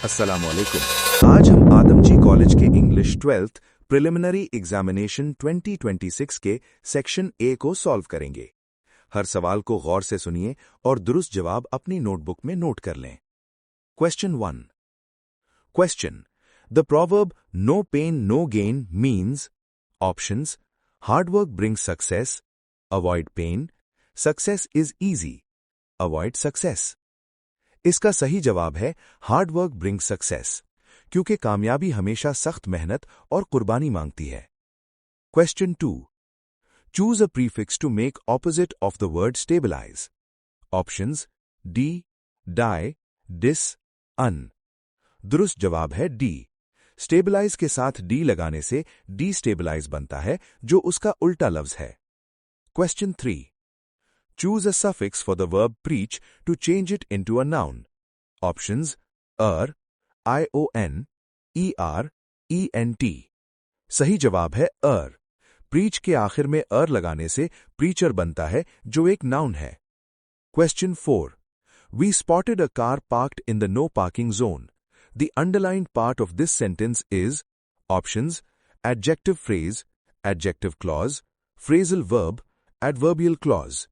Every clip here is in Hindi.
अस्सलामुअलैकुम। आज हम आदमजी कॉलेज के इंग्लिश 12th प्रिलिमिनरी एग्जामिनेशन 2026 के सेक्शन ए को सॉल्व करेंगे। हर सवाल को गौर से सुनिए और दुरुस्त जवाब अपनी नोटबुक में नोट कर लें। Question 1। Question: the proverb no pain no gain means options: hard work brings success, avoid pain, success is easy, avoid success. इसका सही जवाब है हार्ड वर्क ब्रिंग्स सक्सेस, क्योंकि कामयाबी हमेशा सख्त मेहनत और कुर्बानी मांगती है। Question 2। Choose a prefix to make opposite of the word stabilise. Options: de, di, dis, un. दुरुस्त जवाब है डी। स्टेबलाइज के साथ डी लगाने से डी स्टेबलाइज बनता है, जो उसका उल्टा लफ्ज है। Question 3। Choose a suffix for the verb preach to change it into a noun. Options: ion, er, ent. सही जवाब है er. preach के आखिर में er लगाने से preacher बनता है, जो एक noun है। Question 4. We spotted a car parked in the no parking zone. The underlined part of this sentence is options: adjective phrase, adjective clause, phrasal verb, adverbial clause.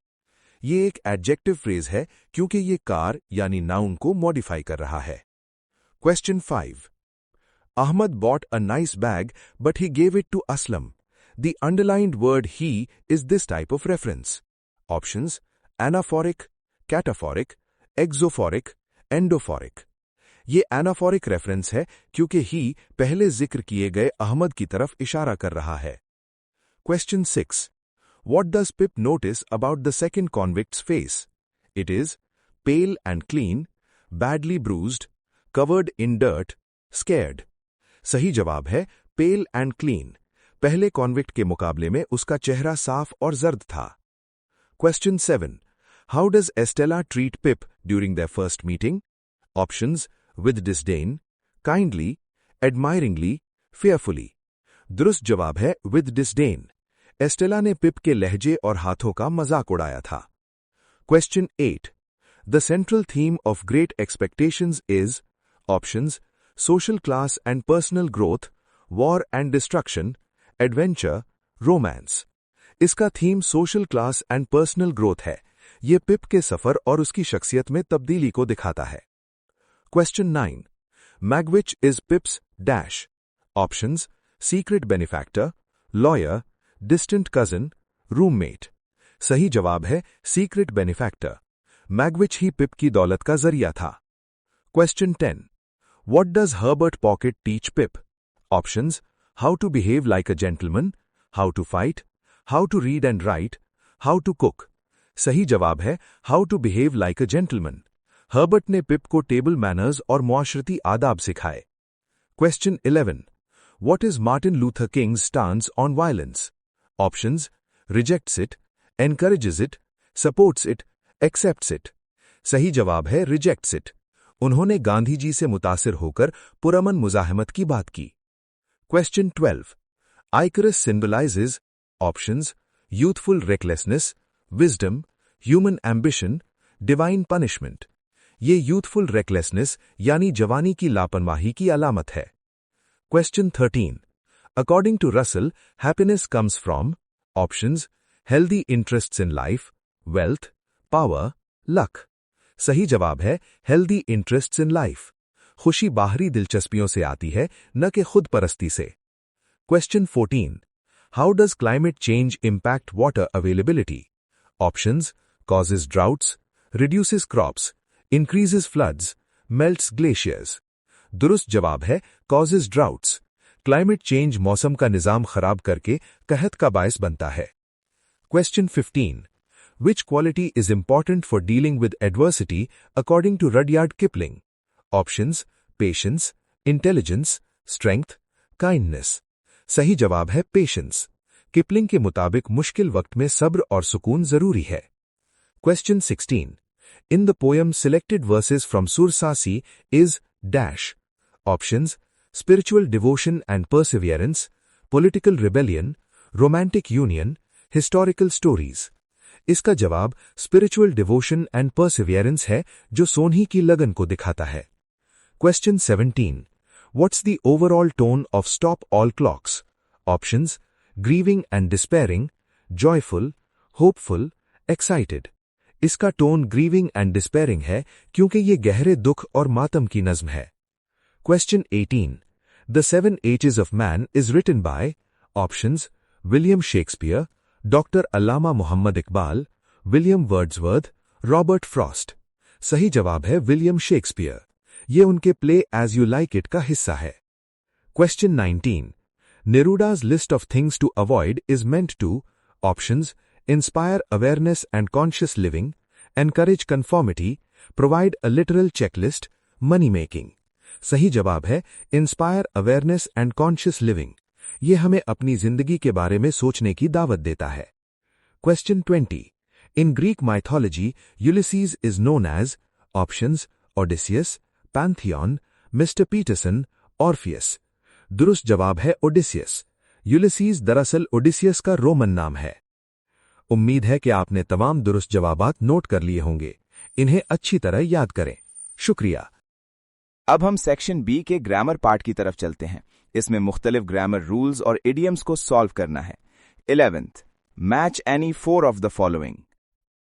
ये एक एडजेक्टिव फ्रेज है क्योंकि ये कार यानी नाउन को मॉडिफाई कर रहा है। Question 5. Ahmed bought a nice bag but he gave it to Aslam. The underlined word he is this type of reference. Options: anaphoric, cataphoric, exophoric, endophoric. ये एनाफोरिक रेफरेंस है क्योंकि ही पहले जिक्र किए गए अहमद की तरफ इशारा कर रहा है। Question 6. What does Pip notice about the second convict's face? It is pale and clean, badly bruised, covered in dirt, scared. सही जवाब है pale and clean. पहले कॉन्विक्ट के मुकाबले में उसका चेहरा साफ और जर्द था। Question 7. How does Estella treat Pip during their first meeting? Options: with disdain, kindly, admiringly, fearfully. दुरुस्त जवाब है with disdain. एस्टेला ने पिप के लहजे और हाथों का मजाक उड़ाया था। Question 8. The central theme of great expectations is options: social class and personal growth, war and destruction, adventure, romance. इसका theme social class and personal growth है। यह पिप के सफर और उसकी शख्सियत में तब्दीली को दिखाता है। Question 9. Magwitch is Pip's dash. Options: secret benefactor, lawyer, distant cousin, roommate. सही जवाब है सीक्रेट बेनिफैक्टर। मैगविच ही पिप की दौलत का जरिया था। Question 10. What does Herbert Pocket teach Pip? Options: how to behave like a gentleman, how to fight, how to read and write, how to cook. सही जवाब है how to behave like a gentleman. Herbert ने पिप को टेबल मैनर्स और मुआशरती आदाब सिखाए। Question 11. What is Martin Luther Kings stance on violence? Options: rejects it, encourages it, supports it, accepts it. सही जवाब है rejects it. उन्होंने गांधी जी से मुतासिर होकर पुरअमन मुजाहमत की बात की। Question 12. Icarus symbolizes options: youthful recklessness, wisdom, human ambition, divine punishment. ये youthful recklessness यानी जवानी की लापरवाही की अलामत है। Question 13. According to Russell, happiness comes from options: healthy interests in life, wealth, power, luck. सही जवाब है healthy interests in life. खुशी बाहरी दिलचस्पियों से आती है, न कि खुद परस्ती से। Question 14. How does climate change impact water availability? Options: causes droughts, reduces crops, increases floods, melts glaciers. दुरुस्त जवाब है causes droughts. क्लाइमेट चेंज मौसम का निजाम खराब करके कहत का बायस बनता है। Question 15. Which quality is important for dealing with adversity according to Rudyard Kipling? Options: patience, intelligence, strength, kindness. सही जवाब है पेशेंस। किपलिंग के मुताबिक मुश्किल वक्त में सब्र और सुकून जरूरी है। Question 16. In the poem selected verses from सुरसासी is dash. Options: spiritual devotion and perseverance, political rebellion, romantic union, historical stories. इसका जवाब spiritual devotion and perseverance है, जो सोन्ही की लगन को दिखाता है। Question 17. What's the overall tone of Stop All Clocks? Options: grieving and despairing, joyful, hopeful, excited. इसका टोन ग्रीविंग एंड डिस्पेयरिंग है क्योंकि ये गहरे दुख और मातम की नज्म है। Question 18. The Seven Ages of Man is written by options: William Shakespeare, Dr. Allama Muhammad Iqbal, William Wordsworth, Robert Frost. सही जवाब है विलियम शेक्सपियर। ये उनके play As You Like It का हिस्सा है। Question 19. Neruda's list of things to avoid is meant to options: inspire awareness and conscious living, encourage conformity, provide a literal checklist, money making. सही जवाब है inspire awareness and conscious living. ये हमें अपनी जिंदगी के बारे में सोचने की दावत देता है। Question 20. In Greek mythology, Ulysses is known as options: Odysseus, Pantheon, Mr. Peterson, Orpheus. दुरुस्त जवाब है ओडिसियस। यूलिसीज दरअसल ओडिसियस का रोमन नाम है। उम्मीद है कि आपने तमाम दुरुस्त जवाबात नोट कर लिए होंगे। इन्हें अच्छी तरह याद करें। शुक्रिया। अब हम सेक्शन बी के ग्रामर पार्ट की तरफ चलते हैं। इसमें मुख्तलिफ ग्रामर रूल्स और इडियम्स को सॉल्व करना है। 11th, match any 4 of the following.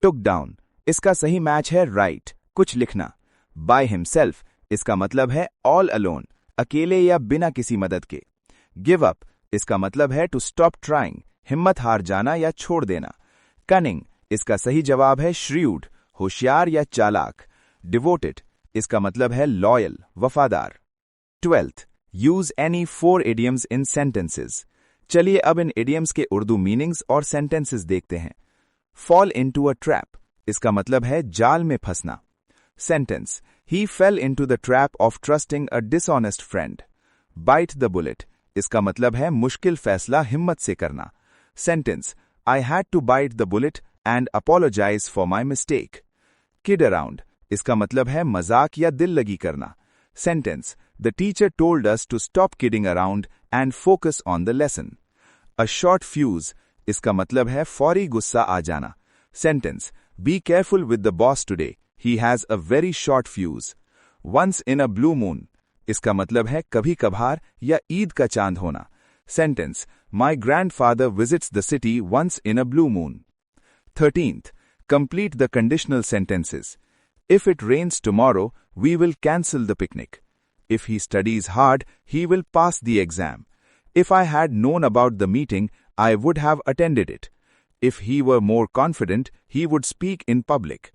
Took down, इसका सही मैच है राइट, कुछ लिखना। बाय हिमसेल्फ, इसका मतलब है ऑल अलोन, अकेले या बिना किसी मदद के। गिव अप, इसका मतलब है टू स्टॉप ट्राइंग, हिम्मत हार जाना या छोड़ देना। कनिंग, इसका सही जवाब है श्रीयूड, होशियार या चालाक। डिवोटेड, इसका मतलब है लॉयल, वफादार। 12th, यूज एनी 4 इडियम्स इन सेंटेंसेस। चलिए अब इन इडियम्स के उर्दू मीनिंग्स और सेंटेंसेस देखते हैं। फॉल इनटू अ ट्रैप, इसका मतलब है जाल में फंसना। Sentence: he fell into the trap of trusting a dishonest friend. Bite the bullet, इसका मतलब है मुश्किल फैसला हिम्मत से करना। Sentence: I had to bite the bullet and apologise for my mistake. Kid around, इसका मतलब है मजाक या दिल लगी करना। Sentence: the teacher told us to stop kidding around and focus on the lesson. A short fuse, इसका मतलब है फौरी गुस्सा आ जाना। Sentence: be careful with the boss today, he has a very short fuse. Once in a blue moon, इसका मतलब है कभी कभार या ईद का चांद होना। Sentence: my grandfather visits the city once in a blue moon. 13th, complete the conditional sentences. If it rains tomorrow, we will cancel the picnic. If he studies hard, he will pass the exam. If I had known about the meeting, I would have attended it. If he were more confident, he would speak in public.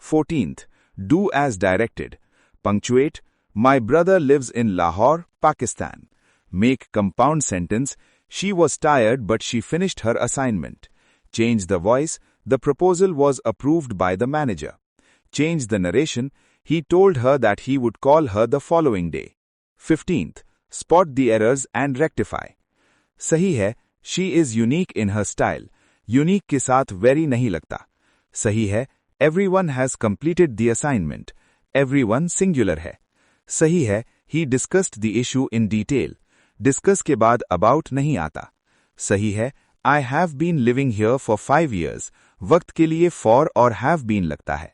14th, do as directed. Punctuate: my brother lives in Lahore, Pakistan. Make compound sentence: she was tired but she finished her assignment. Change the voice: the proposal was approved by the manager. Change the narration: he told her that he would call her the following day. 15th, spot the errors and rectify. सही है, she is unique in her style. Unique के साथ very नहीं लगता। सही है, everyone has completed the assignment. Everyone singular है। सही है, he discussed the issue in detail. Discuss के बाद about नहीं आता। सही है, I have been living here for 5 years. वक्त के लिए for और have been लगता है।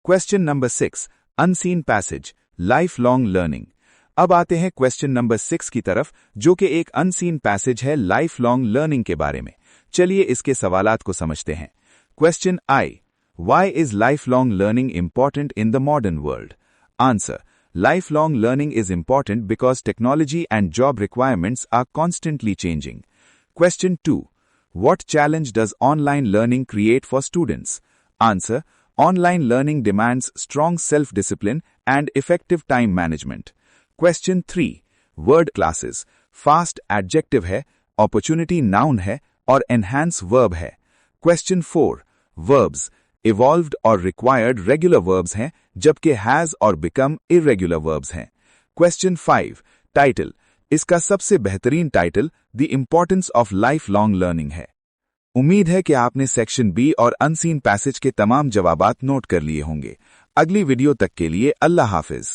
Question number 6, unseen passage, lifelong learning. अब आते हैं क्वेश्चन नंबर 6 की तरफ, जो कि एक अनसीन पैसेज है लाइफ लॉन्ग लर्निंग के बारे में। चलिए इसके सवालात को समझते हैं। Question I, why is life long learning important in the modern world? Answer: life long learning is important because technology and job requirements are constantly changing. Question 2. What challenge does online learning create for students? Answer: Online learning demands strong self-discipline and effective time management. Question 3. Word classes. Fast adjective है, opportunity noun है और enhance verb है. Question 4. Verbs. Evolved और required regular verbs हैं, जबकि has और become irregular verbs हैं. Question 5. Title. इसका सबसे बेहतरीन title The Importance of Lifelong Learning है। उम्मीद है कि आपने सेक्शन बी और अनसीन पैसेज के तमाम जवाबात नोट कर लिए होंगे। अगली वीडियो तक के लिए अल्लाह हाफिज।